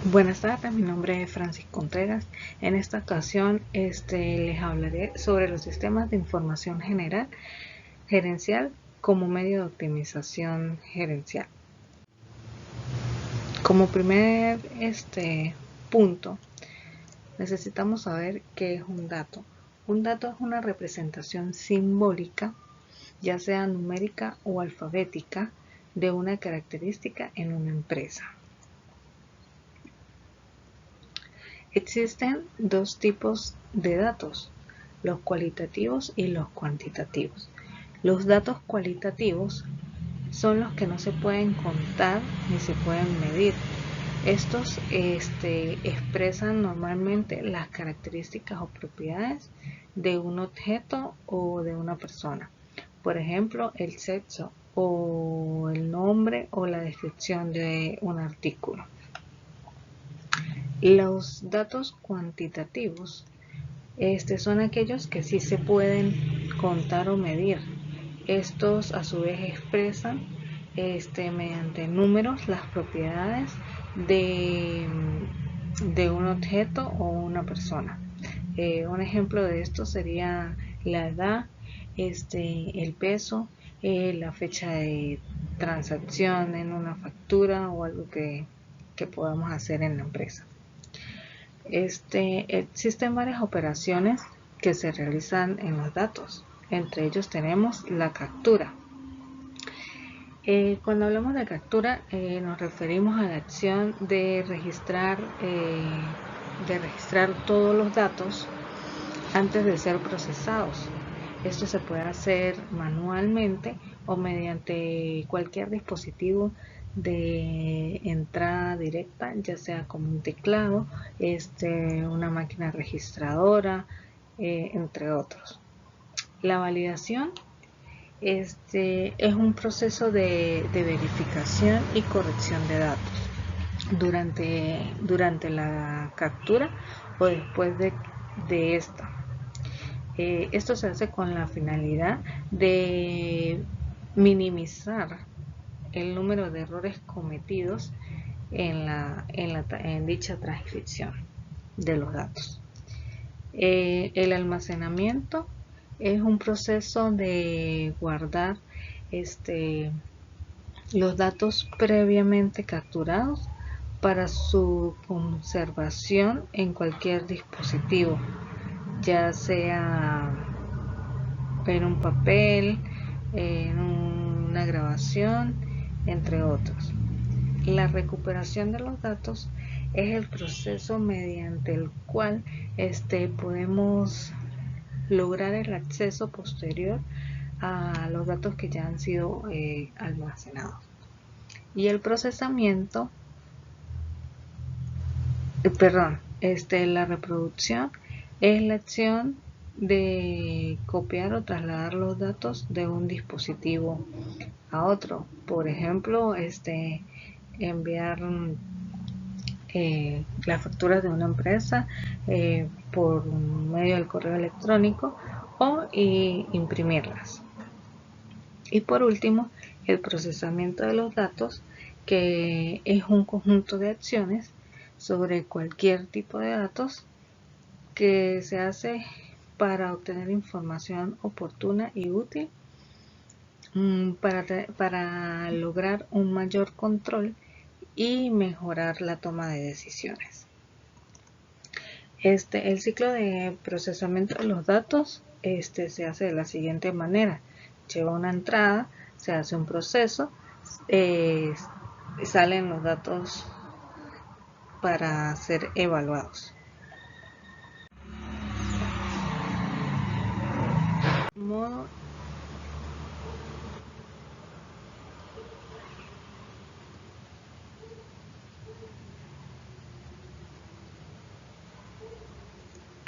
Buenas tardes, mi nombre es Francis Contreras. En esta ocasión les hablaré sobre los sistemas de información gerencial como medio de optimización gerencial. Como primer punto, necesitamos saber qué es un dato. Un dato es una representación simbólica, ya sea numérica o alfabética, de una característica en una empresa. Existen dos tipos de datos, los cualitativos y los cuantitativos. Los datos cualitativos son los que no se pueden contar ni se pueden medir. Estos expresan normalmente las características o propiedades de un objeto o de una persona. Por ejemplo, el sexo o el nombre o la descripción de un artículo. Los datos cuantitativos son aquellos que sí se pueden contar o medir. Estos a su vez expresan mediante números las propiedades de un objeto o una persona. Un ejemplo de esto sería la edad, el peso, la fecha de transacción en una factura o algo que podamos hacer en la empresa. Existen varias operaciones que se realizan en los datos. Entre ellos tenemos la captura. Cuando hablamos de captura nos referimos a la acción de registrar todos los datos antes de ser procesados. Esto se puede hacer manualmente o mediante cualquier dispositivo de entrada directa, ya sea como un teclado, una máquina registradora, entre otros. La validación es un proceso de verificación y corrección de datos durante la captura o después de esta. Esto se hace con la finalidad de minimizar el número de errores cometidos en dicha transcripción de los datos. El almacenamiento es un proceso de guardar los datos previamente capturados para su conservación en cualquier dispositivo, ya sea en un papel, en una grabación, entre otros. La recuperación de los datos es el proceso mediante el cual podemos lograr el acceso posterior a los datos que ya han sido almacenados. Y el procesamiento, la reproducción es la acción de copiar o trasladar los datos de un dispositivo a otro. Por ejemplo, enviar las facturas de una empresa por medio del correo electrónico o imprimirlas. Y por último, el procesamiento de los datos, que es un conjunto de acciones sobre cualquier tipo de datos que se hace para obtener información oportuna y útil para lograr un mayor control y mejorar la toma de decisiones. El ciclo de procesamiento de los datos se hace de la siguiente manera. Lleva una entrada, se hace un proceso, salen los datos para ser evaluados. Modo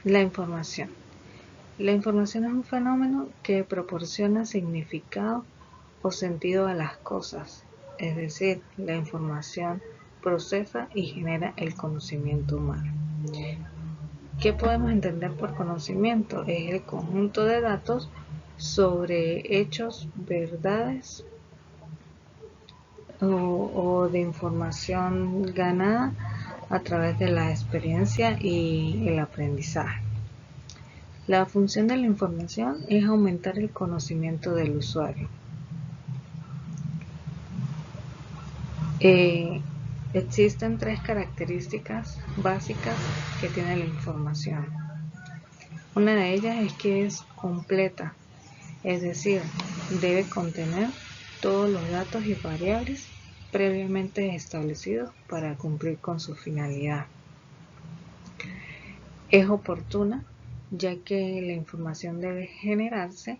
La información. La información es un fenómeno que proporciona significado o sentido a las cosas, es decir, la información procesa y genera el conocimiento humano. ¿Qué podemos entender por conocimiento? Es el conjunto de datos sobre hechos, verdades o de información ganada a través de la experiencia y el aprendizaje. La función de la información es aumentar el conocimiento del usuario. Existen 3 características básicas que tiene la información. Una de ellas es que es completa, es decir, debe contener todos los datos y variables previamente establecidos para cumplir con su finalidad. Es oportuna, ya que la información debe generarse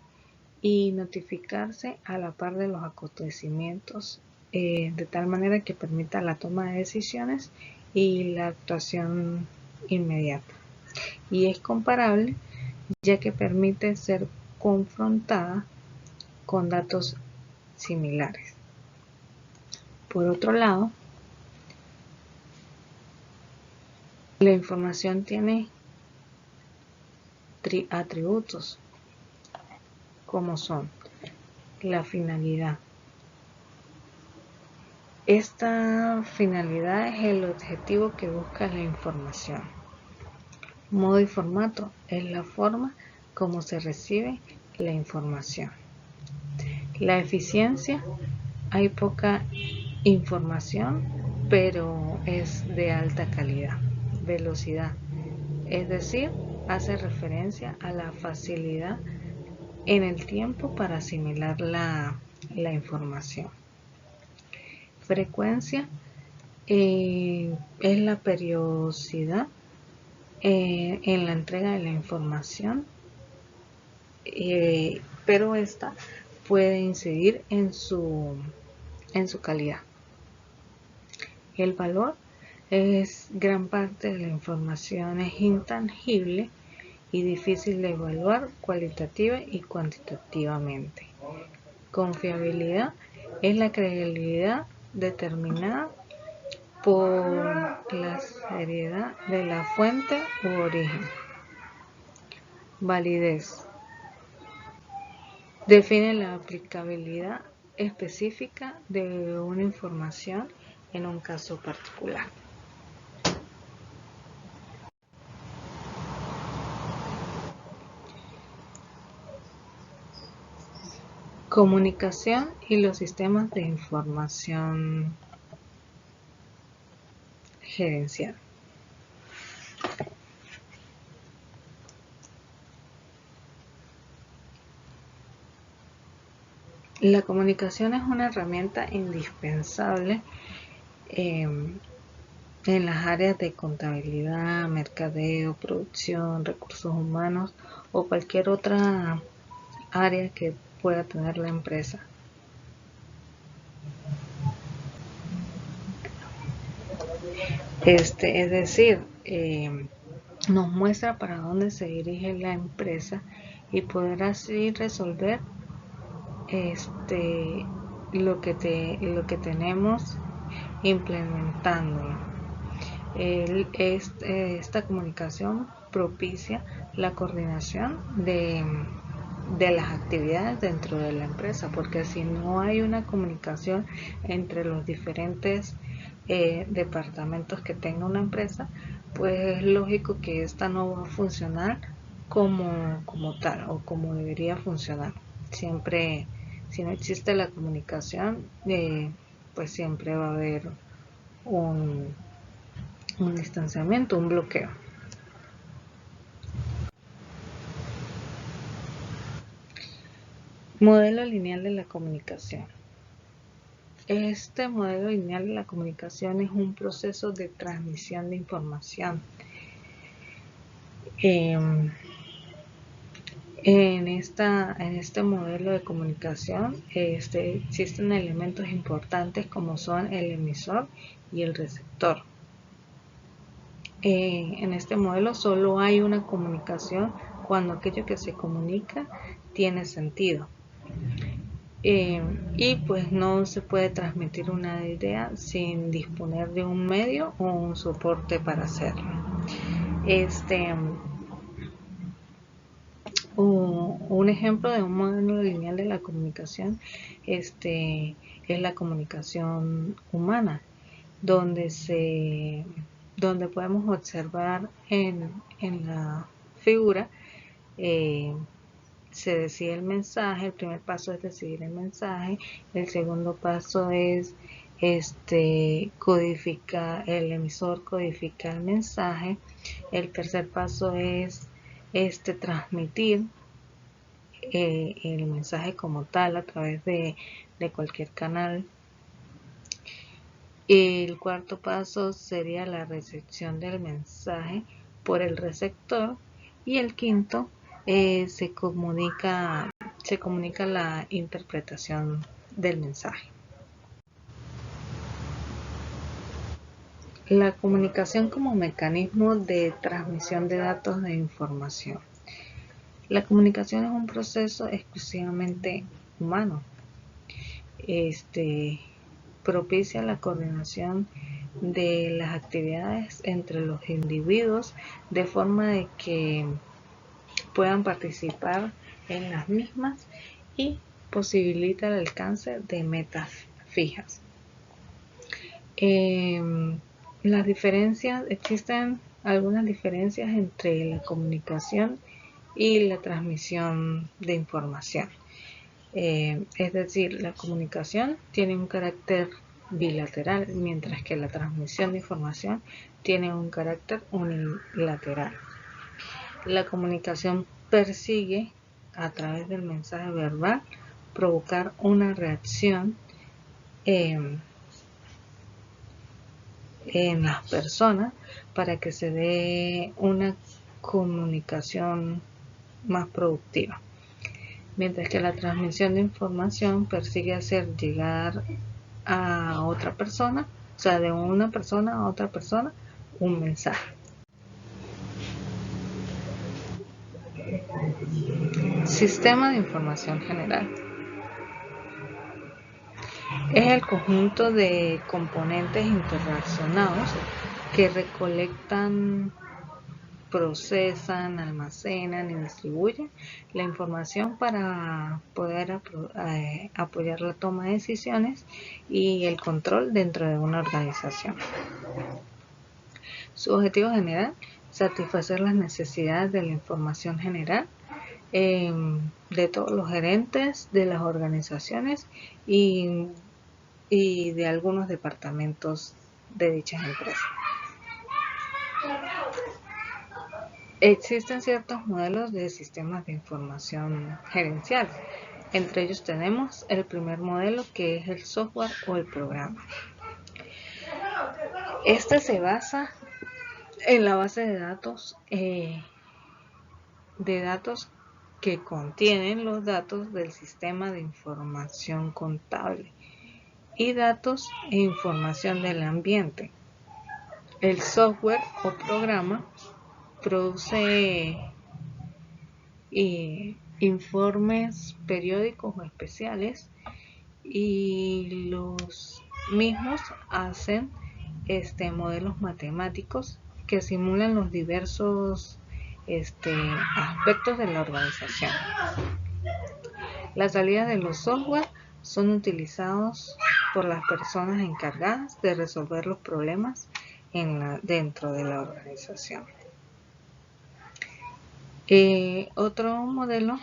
y notificarse a la par de los acontecimientos, de tal manera que permita la toma de decisiones y la actuación inmediata. Y es comparable, ya que permite ser confrontada con datos similares. Por otro lado, la información tiene atributos, como son la finalidad. Esta finalidad es el objetivo que busca la información. Modo y formato es la forma como se recibe la información. La eficiencia, hay poca información, pero es de alta calidad. Velocidad, es decir, hace referencia a la facilidad en el tiempo para asimilar la información. Frecuencia es la periodicidad en la entrega de la información, pero esta puede incidir en su calidad. El valor es gran parte de la información, es intangible y difícil de evaluar cualitativa y cuantitativamente. Confiabilidad es la credibilidad determinada por la seriedad de la fuente u origen. Validez define la aplicabilidad específica de una información en un caso particular. Comunicación y los sistemas de información gerencial. La comunicación es una herramienta indispensable en las áreas de contabilidad, mercadeo, producción, recursos humanos o cualquier otra área que pueda tener la empresa. Es decir, nos muestra para dónde se dirige la empresa y poder así resolver lo que tenemos implementándolo. Esta comunicación propicia la coordinación de las actividades dentro de la empresa, porque si no hay una comunicación entre los diferentes departamentos que tenga una empresa, pues es lógico que esta no va a funcionar como tal o como debería funcionar. Siempre, si no existe la comunicación, pues siempre va a haber un distanciamiento, un bloqueo. Modelo lineal de la comunicación. Este modelo lineal de la comunicación es un proceso de transmisión de información. En este modelo de comunicación existen elementos importantes como son el emisor y el receptor. En este modelo solo hay una comunicación cuando aquello que se comunica tiene sentido. Y pues no se puede transmitir una idea sin disponer de un medio o un soporte para hacerlo. Un ejemplo de un modelo lineal de la comunicación es la comunicación humana, donde donde podemos observar en la figura, se decide el mensaje. El primer paso es decidir el mensaje, el segundo paso es codificar, el emisor codifica el mensaje, el tercer paso es transmitir el mensaje como tal a través de cualquier canal. El cuarto paso sería la recepción del mensaje por el receptor, y el quinto se comunica la interpretación del mensaje. La comunicación como mecanismo de transmisión de datos de información. La comunicación es un proceso exclusivamente humano. Propicia la coordinación de las actividades entre los individuos de forma de que puedan participar en las mismas y posibilita el alcance de metas fijas. Existen algunas diferencias entre la comunicación y la transmisión de información. Es decir, la comunicación tiene un carácter bilateral, mientras que la transmisión de información tiene un carácter unilateral. La comunicación persigue, a través del mensaje verbal, provocar una reacción en las personas para que se dé una comunicación más productiva. Mientras que la transmisión de información persigue hacer llegar a otra persona, o sea, de una persona a otra persona, un mensaje. Sistema de información general. Es el conjunto de componentes interrelacionados que recolectan, procesan, almacenan y distribuyen la información para poder apoyar la toma de decisiones y el control dentro de una organización. Su objetivo general: satisfacer las necesidades de la información general de todos los gerentes de las organizaciones y de algunos departamentos de dichas empresas. Existen ciertos modelos de sistemas de información gerencial. Entre ellos tenemos el primer modelo, que es el software o el programa. Este se basa en la base de datos que contienen los datos del sistema de información contable y datos e información del ambiente. El software o programa produce informes periódicos o especiales, y los mismos hacen modelos matemáticos que simulan los diversos aspectos de la organización. Las salidas de los software son utilizados por las personas encargadas de resolver los problemas dentro de la organización. Otro modelo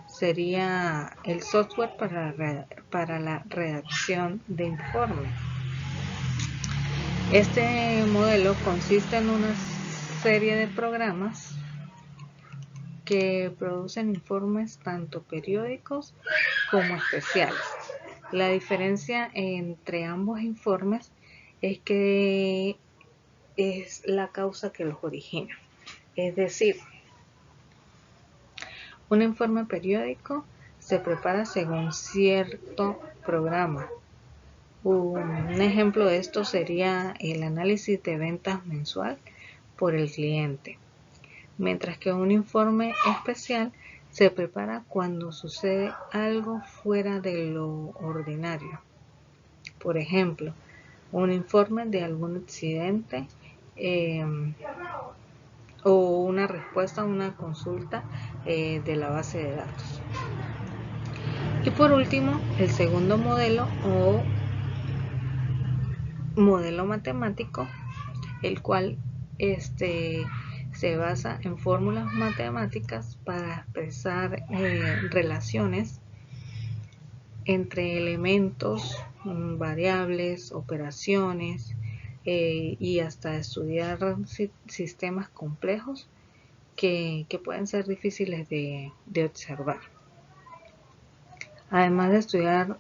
sería el software para la redacción de informes. Este modelo consiste en una serie de programas que producen informes tanto periódicos como especiales. La diferencia entre ambos informes es que es la causa que los origina. Es decir, un informe periódico se prepara según cierto programa. Un ejemplo de esto sería el análisis de ventas mensual por el cliente, mientras que un informe especial se prepara cuando sucede algo fuera de lo ordinario. Por ejemplo, un informe de algún accidente o una respuesta a una consulta de la base de datos. Y por último, el segundo modelo o modelo matemático el cual se basa en fórmulas matemáticas para expresar relaciones entre elementos, variables, operaciones y hasta estudiar sistemas complejos que pueden ser difíciles de observar. Además de estudiar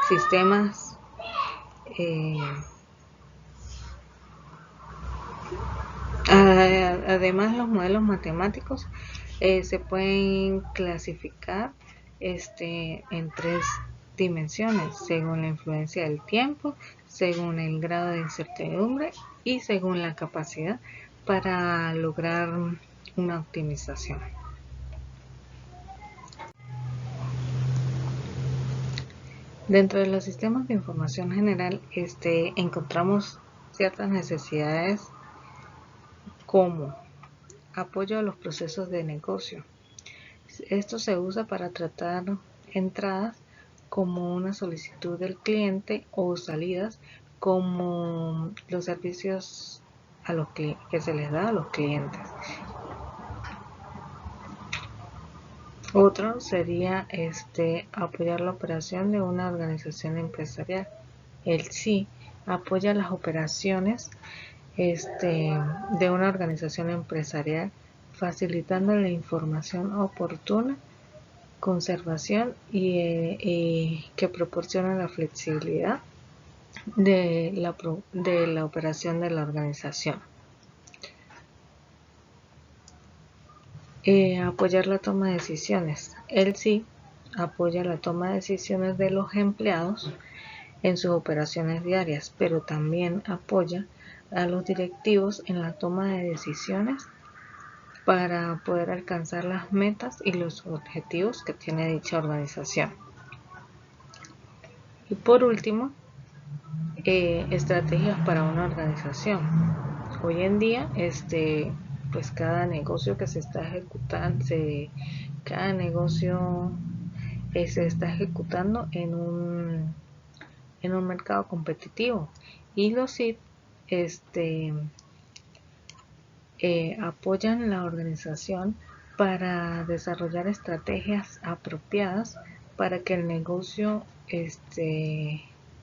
sistemas además los modelos matemáticos se pueden clasificar en 3 dimensiones, según la influencia del tiempo, según el grado de incertidumbre y según la capacidad para lograr una optimización. Dentro de los sistemas de información general encontramos ciertas necesidades como apoyo a los procesos de negocio. Esto se usa para tratar entradas como una solicitud del cliente o salidas como los servicios que se les da a los clientes. Otro sería apoyar la operación de una organización empresarial. El sí apoya las operaciones de una organización empresarial, facilitando la información oportuna, conservación y que proporciona la flexibilidad de la operación de la organización. Apoyar la toma de decisiones. Él sí apoya la toma de decisiones de los empleados en sus operaciones diarias, pero también apoya a los directivos en la toma de decisiones para poder alcanzar las metas y los objetivos que tiene dicha organización. Y por último, estrategias para una organización. Hoy en día, pues cada negocio que se está ejecutando, cada negocio se está ejecutando en un mercado competitivo, y los SID apoyan la organización para desarrollar estrategias apropiadas para que el negocio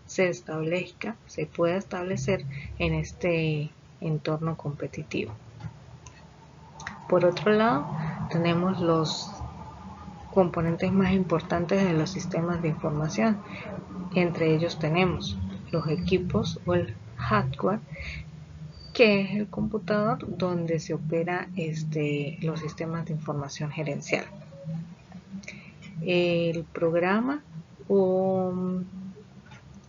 se pueda establecer en este entorno competitivo. Por otro lado, tenemos los componentes más importantes de los sistemas de información. Entre ellos tenemos los equipos o el hardware, que es el computador donde se opera los sistemas de información gerencial. El programa o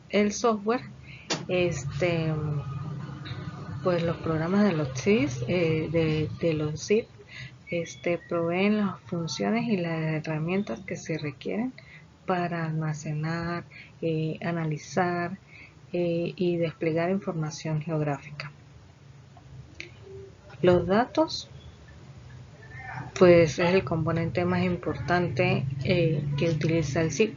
el software, pues los programas de los SID, proveen las funciones y las herramientas que se requieren para almacenar, analizar y desplegar información geográfica. Los datos, pues es el componente más importante que utiliza el SID.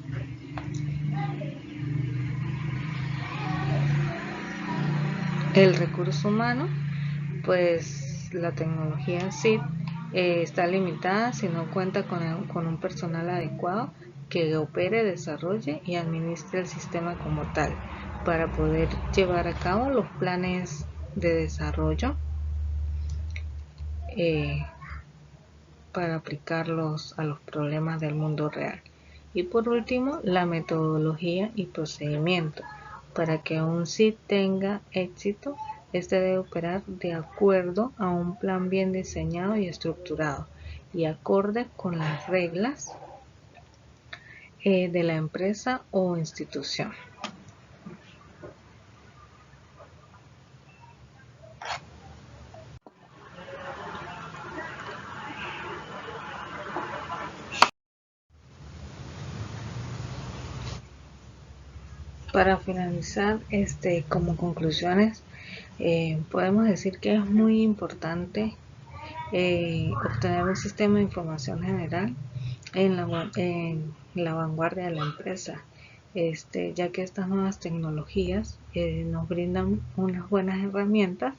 El recurso humano, pues la tecnología SID está limitada si no cuenta con un personal adecuado que opere, desarrolle y administre el sistema como tal, para poder llevar a cabo los planes de desarrollo para aplicarlos a los problemas del mundo real. Y por último, la metodología y procedimiento. Para que un SID tenga éxito, debe operar de acuerdo a un plan bien diseñado y estructurado y acorde con las reglas de la empresa o institución. Para finalizar, como conclusiones, podemos decir que es muy importante obtener un sistema de información general en la vanguardia de la empresa, ya que estas nuevas tecnologías nos brindan unas buenas herramientas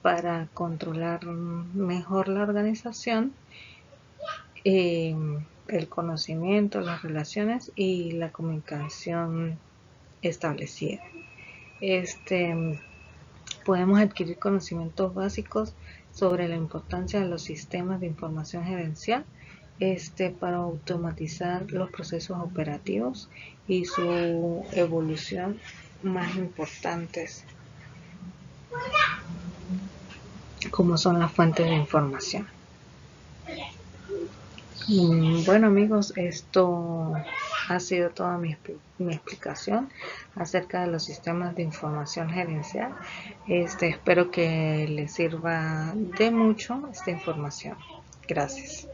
para controlar mejor la organización, el conocimiento, las relaciones y la comunicación establecida. Podemos adquirir conocimientos básicos sobre la importancia de los sistemas de información gerencial para automatizar los procesos operativos y su evolución más importantes, como son las fuentes de información. Bueno amigos, esto ha sido toda mi explicación acerca de los sistemas de información gerencial. Espero que les sirva de mucho esta información. Gracias.